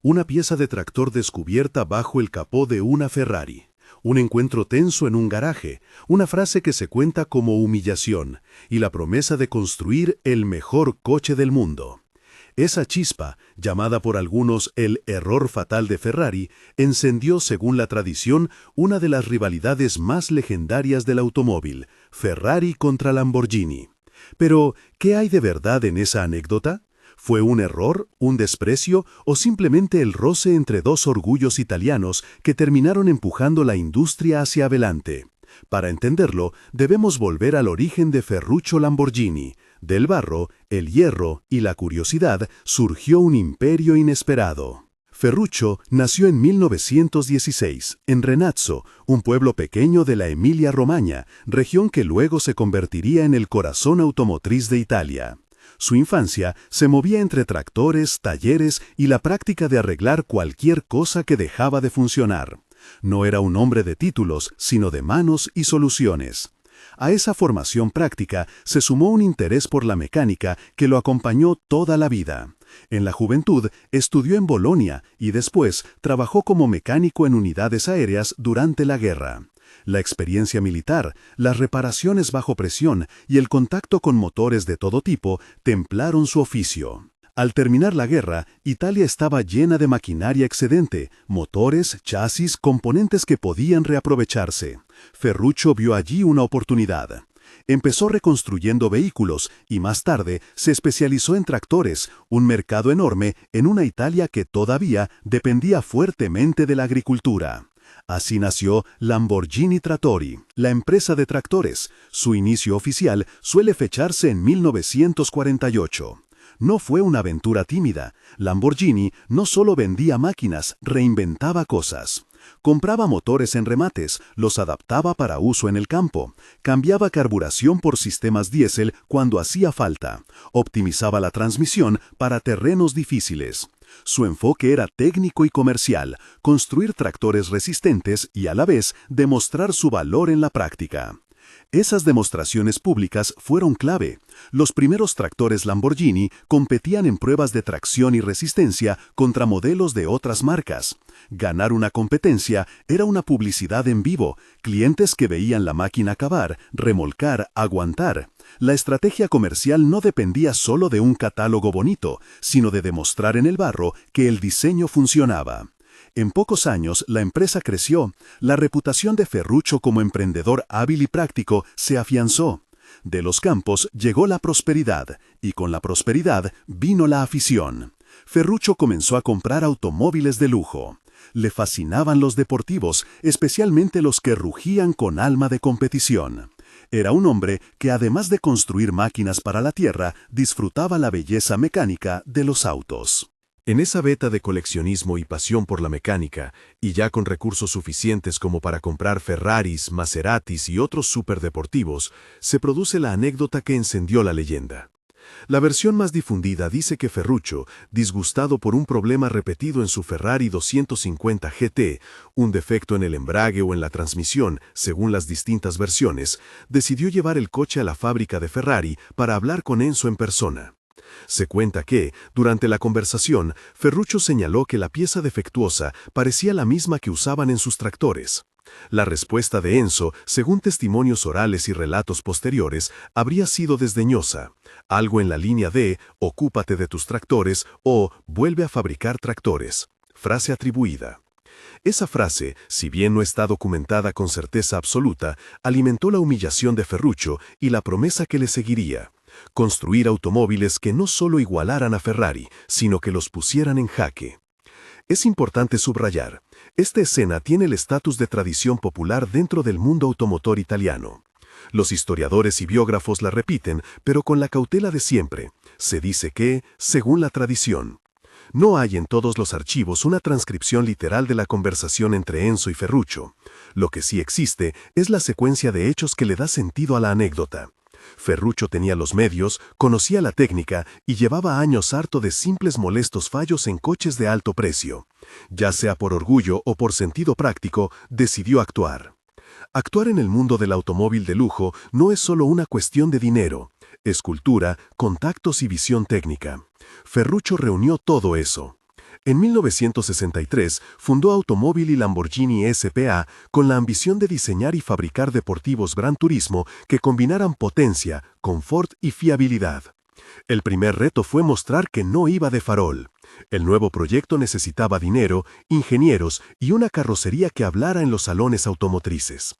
Una pieza de tractor descubierta bajo el capó de una Ferrari. Un encuentro tenso en un garaje, una frase que se cuenta como humillación y la promesa de construir el mejor coche del mundo. Esa chispa, llamada por algunos el error fatal de Ferrari, encendió, según la tradición, una de las rivalidades más legendarias del automóvil, Ferrari contra Lamborghini. Pero, ¿qué hay de verdad en esa anécdota? ¿Fue un error, un desprecio o simplemente el roce entre dos orgullos italianos que terminaron empujando la industria hacia adelante? Para entenderlo, debemos volver al origen de Ferruccio Lamborghini. Del barro, el hierro y la curiosidad surgió un imperio inesperado. Ferruccio nació en 1916, en Renazzo, un pueblo pequeño de la Emilia-Romagna, región que luego se convertiría en el corazón automotriz de Italia. Su infancia se movía entre tractores, talleres y la práctica de arreglar cualquier cosa que dejaba de funcionar. No era un hombre de títulos, sino de manos y soluciones. A esa formación práctica se sumó un interés por la mecánica que lo acompañó toda la vida. En la juventud estudió en Bolonia y después trabajó como mecánico en unidades aéreas durante la guerra. La experiencia militar, las reparaciones bajo presión y el contacto con motores de todo tipo templaron su oficio. Al terminar la guerra, Italia estaba llena de maquinaria excedente, motores, chasis, componentes que podían reaprovecharse. Ferruccio vio allí una oportunidad. Empezó reconstruyendo vehículos y más tarde se especializó en tractores, un mercado enorme en una Italia que todavía dependía fuertemente de la agricultura. Así nació Lamborghini Trattori, la empresa de tractores. Su inicio oficial suele fecharse en 1948. No fue una aventura tímida. Lamborghini no solo vendía máquinas, reinventaba cosas. Compraba motores en remates, los adaptaba para uso en el campo, cambiaba carburación por sistemas diésel cuando hacía falta, optimizaba la transmisión para terrenos difíciles. Su enfoque era técnico y comercial, construir tractores resistentes y a la vez demostrar su valor en la práctica. Esas demostraciones públicas fueron clave. Los primeros tractores Lamborghini competían en pruebas de tracción y resistencia contra modelos de otras marcas. Ganar una competencia era una publicidad en vivo, clientes que veían la máquina acabar, remolcar, aguantar. La estrategia comercial no dependía solo de un catálogo bonito, sino de demostrar en el barro que el diseño funcionaba. En pocos años, la empresa creció. La reputación de Ferruccio como emprendedor hábil y práctico se afianzó. De los campos llegó la prosperidad, y con la prosperidad vino la afición. Ferruccio comenzó a comprar automóviles de lujo. Le fascinaban los deportivos, especialmente los que rugían con alma de competición. Era un hombre que, además de construir máquinas para la tierra, disfrutaba la belleza mecánica de los autos. En esa veta de coleccionismo y pasión por la mecánica, y ya con recursos suficientes como para comprar Ferraris, Maseratis y otros superdeportivos, se produce la anécdota que encendió la leyenda. La versión más difundida dice que Ferruccio, disgustado por un problema repetido en su Ferrari 250 GT, un defecto en el embrague o en la transmisión, según las distintas versiones, decidió llevar el coche a la fábrica de Ferrari para hablar con Enzo en persona. Se cuenta que, durante la conversación, Ferruccio señaló que la pieza defectuosa parecía la misma que usaban en sus tractores. La respuesta de Enzo, según testimonios orales y relatos posteriores, habría sido desdeñosa, algo en la línea de «ocúpate de tus tractores» o «vuelve a fabricar tractores», frase atribuida. Esa frase, si bien no está documentada con certeza absoluta, alimentó la humillación de Ferruccio y la promesa que le seguiría: construir automóviles que no solo igualaran a Ferrari, sino que los pusieran en jaque. Es importante subrayar, esta escena tiene el estatus de tradición popular dentro del mundo automotor italiano. Los historiadores y biógrafos la repiten, pero con la cautela de siempre. Se dice que, según la tradición, no hay en todos los archivos una transcripción literal de la conversación entre Enzo y Ferruccio. Lo que sí existe es la secuencia de hechos que le da sentido a la anécdota. Ferruccio tenía los medios, conocía la técnica y llevaba años harto de simples molestos fallos en coches de alto precio. Ya sea por orgullo o por sentido práctico, decidió actuar. Actuar en el mundo del automóvil de lujo no es solo una cuestión de dinero, es cultura, contactos y visión técnica. Ferruccio reunió todo eso. En 1963 fundó Automobili Lamborghini S.p.A. con la ambición de diseñar y fabricar deportivos Gran Turismo que combinaran potencia, confort y fiabilidad. El primer reto fue mostrar que no iba de farol. El nuevo proyecto necesitaba dinero, ingenieros y una carrocería que hablara en los salones automotrices.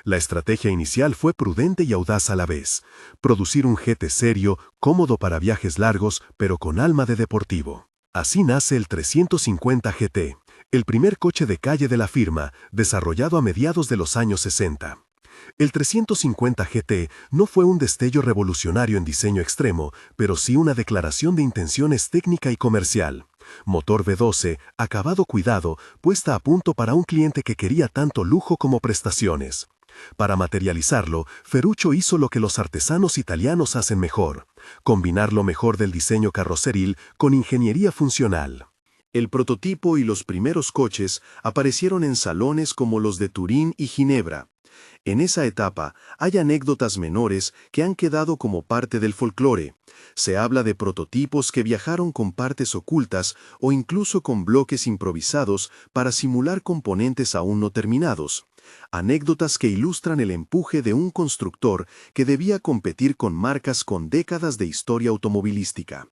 La estrategia inicial fue prudente y audaz a la vez: producir un GT serio, cómodo para viajes largos, pero con alma de deportivo. Así nace el 350 GT, el primer coche de calle de la firma, desarrollado a mediados de los años 60. El 350 GT no fue un destello revolucionario en diseño extremo, pero sí una declaración de intenciones técnica y comercial. Motor V12, acabado cuidado, puesta a punto para un cliente que quería tanto lujo como prestaciones. Para materializarlo, Ferruccio hizo lo que los artesanos italianos hacen mejor: combinar lo mejor del diseño carroceril con ingeniería funcional. El prototipo y los primeros coches aparecieron en salones como los de Turín y Ginebra. En esa etapa hay anécdotas menores que han quedado como parte del folclore. Se habla de prototipos que viajaron con partes ocultas o incluso con bloques improvisados para simular componentes aún no terminados. Anécdotas que ilustran el empuje de un constructor que debía competir con marcas con décadas de historia automovilística.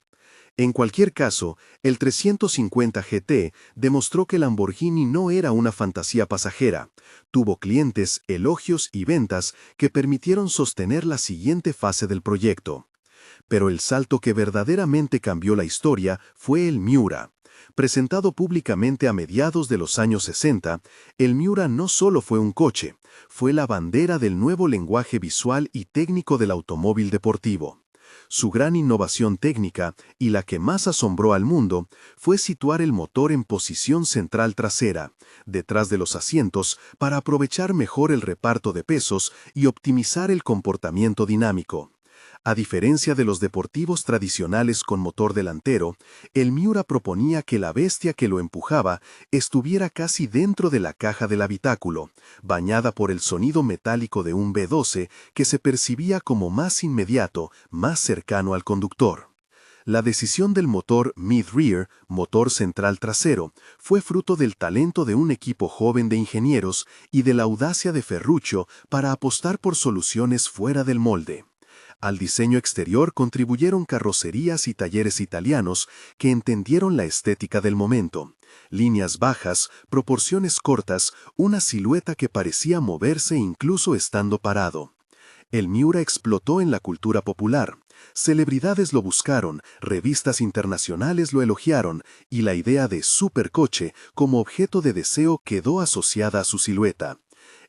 En cualquier caso, el 350 GT demostró que Lamborghini no era una fantasía pasajera. Tuvo clientes, elogios y ventas que permitieron sostener la siguiente fase del proyecto. Pero el salto que verdaderamente cambió la historia fue el Miura. Presentado públicamente a mediados de los años 60, el Miura no solo fue un coche, fue la bandera del nuevo lenguaje visual y técnico del automóvil deportivo. Su gran innovación técnica, y la que más asombró al mundo, fue situar el motor en posición central trasera, detrás de los asientos, para aprovechar mejor el reparto de pesos y optimizar el comportamiento dinámico. A diferencia de los deportivos tradicionales con motor delantero, el Miura proponía que la bestia que lo empujaba estuviera casi dentro de la caja del habitáculo, bañada por el sonido metálico de un V12 que se percibía como más inmediato, más cercano al conductor. La decisión del motor mid-rear, motor central trasero, fue fruto del talento de un equipo joven de ingenieros y de la audacia de Ferruccio para apostar por soluciones fuera del molde. Al diseño exterior contribuyeron carrocerías y talleres italianos que entendieron la estética del momento: líneas bajas, proporciones cortas, una silueta que parecía moverse incluso estando parado. El Miura explotó en la cultura popular. Celebridades lo buscaron, revistas internacionales lo elogiaron, y la idea de supercoche como objeto de deseo quedó asociada a su silueta.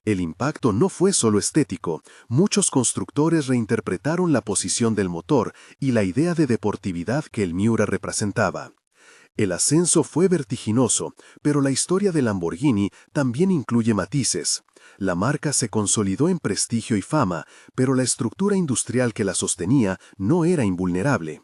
El impacto no fue solo estético. Muchos constructores reinterpretaron la posición del motor y la idea de deportividad que el Miura representaba. El ascenso fue vertiginoso, pero la historia de Lamborghini también incluye matices. La marca se consolidó en prestigio y fama, pero la estructura industrial que la sostenía no era invulnerable.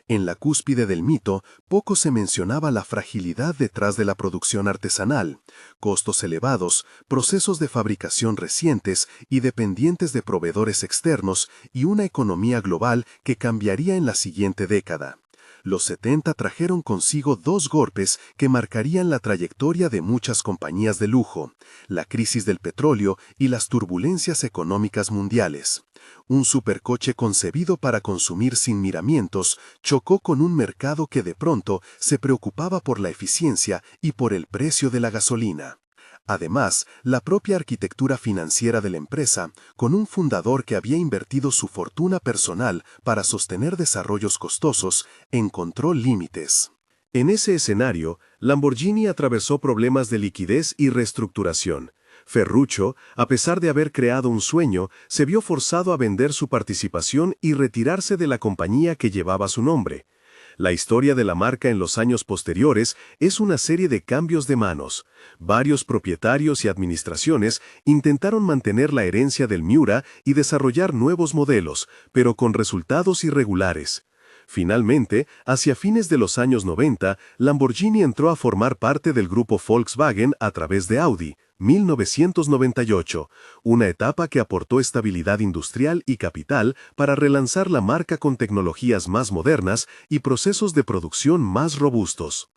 En la cúspide del mito, poco se mencionaba la fragilidad detrás de la producción artesanal: costos elevados, procesos de fabricación recientes y dependientes de proveedores externos, y una economía global que cambiaría en la siguiente década. Los 70 trajeron consigo dos golpes que marcarían la trayectoria de muchas compañías de lujo: la crisis del petróleo y las turbulencias económicas mundiales. Un supercoche concebido para consumir sin miramientos chocó con un mercado que de pronto se preocupaba por la eficiencia y por el precio de la gasolina. Además, la propia arquitectura financiera de la empresa, con un fundador que había invertido su fortuna personal para sostener desarrollos costosos, encontró límites. En ese escenario, Lamborghini atravesó problemas de liquidez y reestructuración. Ferruccio, a pesar de haber creado un sueño, se vio forzado a vender su participación y retirarse de la compañía que llevaba su nombre. La historia de la marca en los años posteriores es una serie de cambios de manos. Varios propietarios y administraciones intentaron mantener la herencia del Miura y desarrollar nuevos modelos, pero con resultados irregulares. Finalmente, hacia fines de los años 90, Lamborghini entró a formar parte del grupo Volkswagen a través de Audi, 1998, una etapa que aportó estabilidad industrial y capital para relanzar la marca con tecnologías más modernas y procesos de producción más robustos.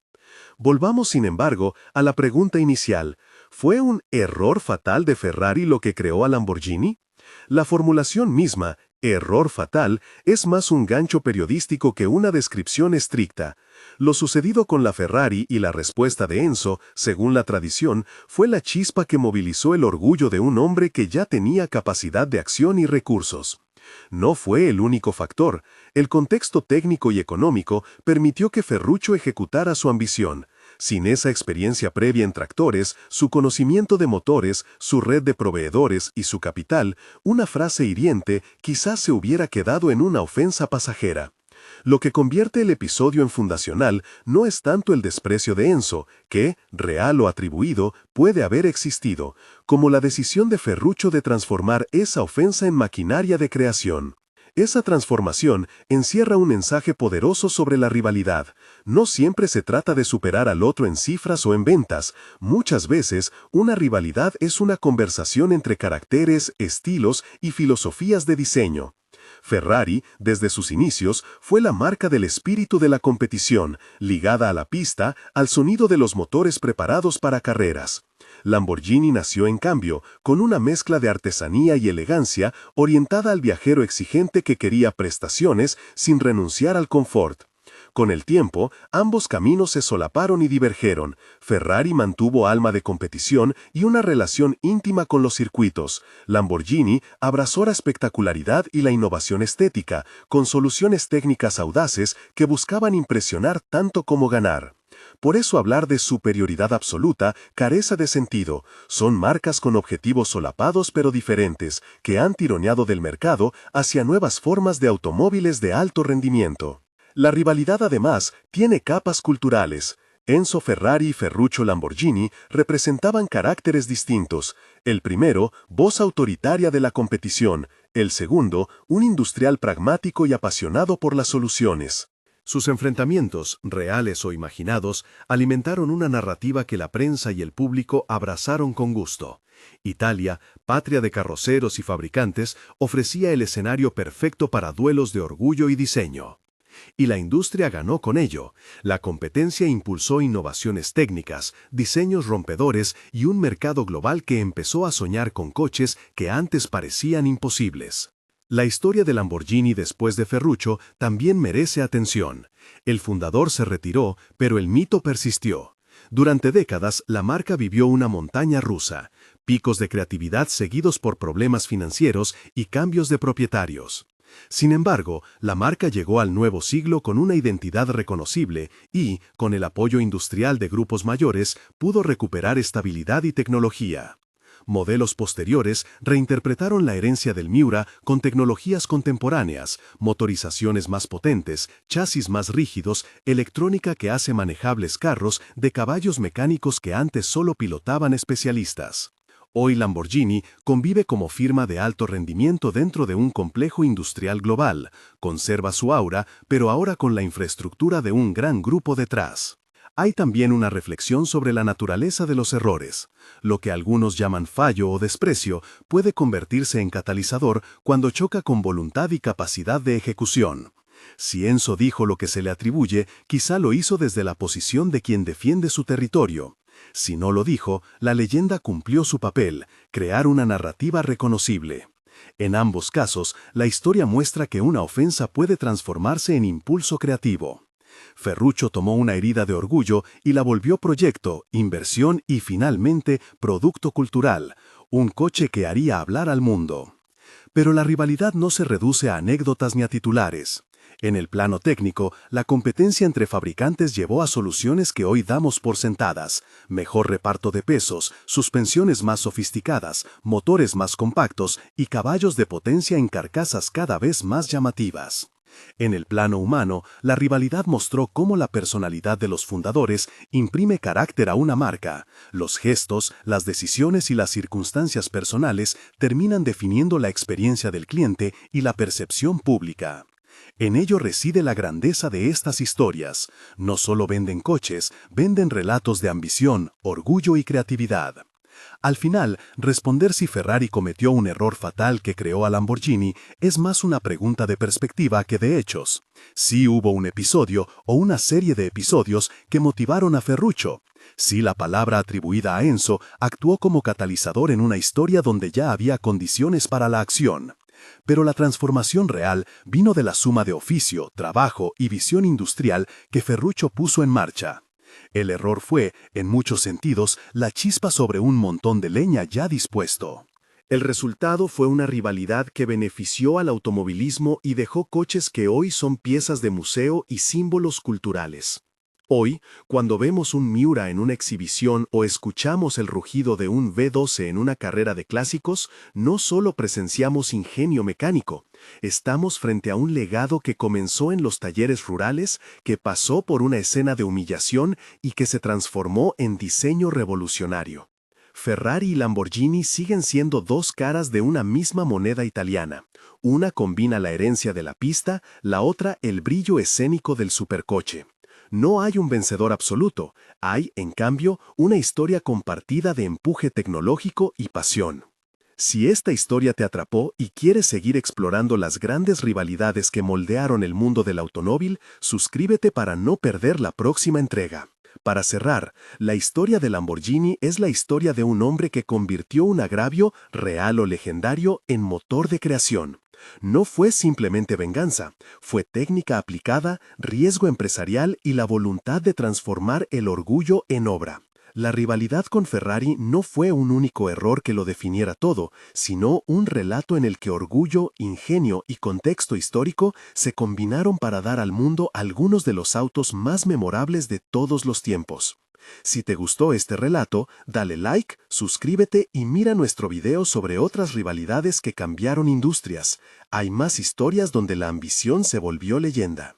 Volvamos, sin embargo, a la pregunta inicial. ¿Fue un error fatal de Ferrari lo que creó a Lamborghini? La formulación misma, error fatal, es más un gancho periodístico que una descripción estricta. Lo sucedido con la Ferrari y la respuesta de Enzo, según la tradición, fue la chispa que movilizó el orgullo de un hombre que ya tenía capacidad de acción y recursos. No fue el único factor. El contexto técnico y económico permitió que Ferruccio ejecutara su ambición. Sin esa experiencia previa en tractores, su conocimiento de motores, su red de proveedores y su capital, una frase hiriente quizás se hubiera quedado en una ofensa pasajera. Lo que convierte el episodio en fundacional no es tanto el desprecio de Enzo, que, real o atribuido, puede haber existido, como la decisión de Ferruccio de transformar esa ofensa en maquinaria de creación. Esa transformación encierra un mensaje poderoso sobre la rivalidad. No siempre se trata de superar al otro en cifras o en ventas. Muchas veces, una rivalidad es una conversación entre caracteres, estilos y filosofías de diseño. Ferrari, desde sus inicios, fue la marca del espíritu de la competición, ligada a la pista, al sonido de los motores preparados para carreras. Lamborghini nació, en cambio, con una mezcla de artesanía y elegancia orientada al viajero exigente que quería prestaciones sin renunciar al confort. Con el tiempo, ambos caminos se solaparon y divergieron. Ferrari mantuvo alma de competición y una relación íntima con los circuitos. Lamborghini abrazó la espectacularidad y la innovación estética, con soluciones técnicas audaces que buscaban impresionar tanto como ganar. Por eso hablar de superioridad absoluta carece de sentido. Son marcas con objetivos solapados pero diferentes, que han tironeado del mercado hacia nuevas formas de automóviles de alto rendimiento. La rivalidad, además, tiene capas culturales. Enzo Ferrari y Ferruccio Lamborghini representaban caracteres distintos. El primero, voz autoritaria de la competición. El segundo, un industrial pragmático y apasionado por las soluciones. Sus enfrentamientos, reales o imaginados, alimentaron una narrativa que la prensa y el público abrazaron con gusto. Italia, patria de carroceros y fabricantes, ofrecía el escenario perfecto para duelos de orgullo y diseño. Y la industria ganó con ello. La competencia impulsó innovaciones técnicas, diseños rompedores y un mercado global que empezó a soñar con coches que antes parecían imposibles. La historia de Lamborghini después de Ferruccio también merece atención. El fundador se retiró, pero el mito persistió. Durante décadas, la marca vivió una montaña rusa, picos de creatividad seguidos por problemas financieros y cambios de propietarios. Sin embargo, la marca llegó al nuevo siglo con una identidad reconocible y, con el apoyo industrial de grupos mayores, pudo recuperar estabilidad y tecnología. Modelos posteriores reinterpretaron la herencia del Miura con tecnologías contemporáneas, motorizaciones más potentes, chasis más rígidos, electrónica que hace manejables carros de caballos mecánicos que antes solo pilotaban especialistas. Hoy Lamborghini convive como firma de alto rendimiento dentro de un complejo industrial global, conserva su aura, pero ahora con la infraestructura de un gran grupo detrás. Hay también una reflexión sobre la naturaleza de los errores. Lo que algunos llaman fallo o desprecio puede convertirse en catalizador cuando choca con voluntad y capacidad de ejecución. Si Enzo dijo lo que se le atribuye, quizá lo hizo desde la posición de quien defiende su territorio. Si no lo dijo, la leyenda cumplió su papel, crear una narrativa reconocible. En ambos casos, la historia muestra que una ofensa puede transformarse en impulso creativo. Ferruccio tomó una herida de orgullo y la volvió proyecto, inversión y finalmente producto cultural, un coche que haría hablar al mundo. Pero la rivalidad no se reduce a anécdotas ni a titulares. En el plano técnico, la competencia entre fabricantes llevó a soluciones que hoy damos por sentadas: mejor reparto de pesos, suspensiones más sofisticadas, motores más compactos y caballos de potencia en carcasas cada vez más llamativas. En el plano humano, la rivalidad mostró cómo la personalidad de los fundadores imprime carácter a una marca. Los gestos, las decisiones y las circunstancias personales terminan definiendo la experiencia del cliente y la percepción pública. En ello reside la grandeza de estas historias. No solo venden coches, venden relatos de ambición, orgullo y creatividad. Al final, responder si Ferrari cometió un error fatal que creó a Lamborghini es más una pregunta de perspectiva que de hechos. Sí hubo un episodio o una serie de episodios que motivaron a Ferruccio. Sí, la palabra atribuida a Enzo actuó como catalizador en una historia donde ya había condiciones para la acción. Pero la transformación real vino de la suma de oficio, trabajo y visión industrial que Ferruccio puso en marcha. El error fue, en muchos sentidos, la chispa sobre un montón de leña ya dispuesto. El resultado fue una rivalidad que benefició al automovilismo y dejó coches que hoy son piezas de museo y símbolos culturales. Hoy, cuando vemos un Miura en una exhibición o escuchamos el rugido de un V12 en una carrera de clásicos, no solo presenciamos ingenio mecánico, estamos frente a un legado que comenzó en los talleres rurales, que pasó por una escena de humillación y que se transformó en diseño revolucionario. Ferrari y Lamborghini siguen siendo dos caras de una misma moneda italiana. Una combina la herencia de la pista, la otra el brillo escénico del supercoche. No hay un vencedor absoluto, hay, en cambio, una historia compartida de empuje tecnológico y pasión. Si esta historia te atrapó y quieres seguir explorando las grandes rivalidades que moldearon el mundo del automóvil, suscríbete para no perder la próxima entrega. Para cerrar, la historia de Lamborghini es la historia de un hombre que convirtió un agravio, real o legendario, en motor de creación. No fue simplemente venganza, fue técnica aplicada, riesgo empresarial y la voluntad de transformar el orgullo en obra. La rivalidad con Ferrari no fue un único error que lo definiera todo, sino un relato en el que orgullo, ingenio y contexto histórico se combinaron para dar al mundo algunos de los autos más memorables de todos los tiempos. Si te gustó este relato, dale like, suscríbete y mira nuestro video sobre otras rivalidades que cambiaron industrias. Hay más historias donde la ambición se volvió leyenda.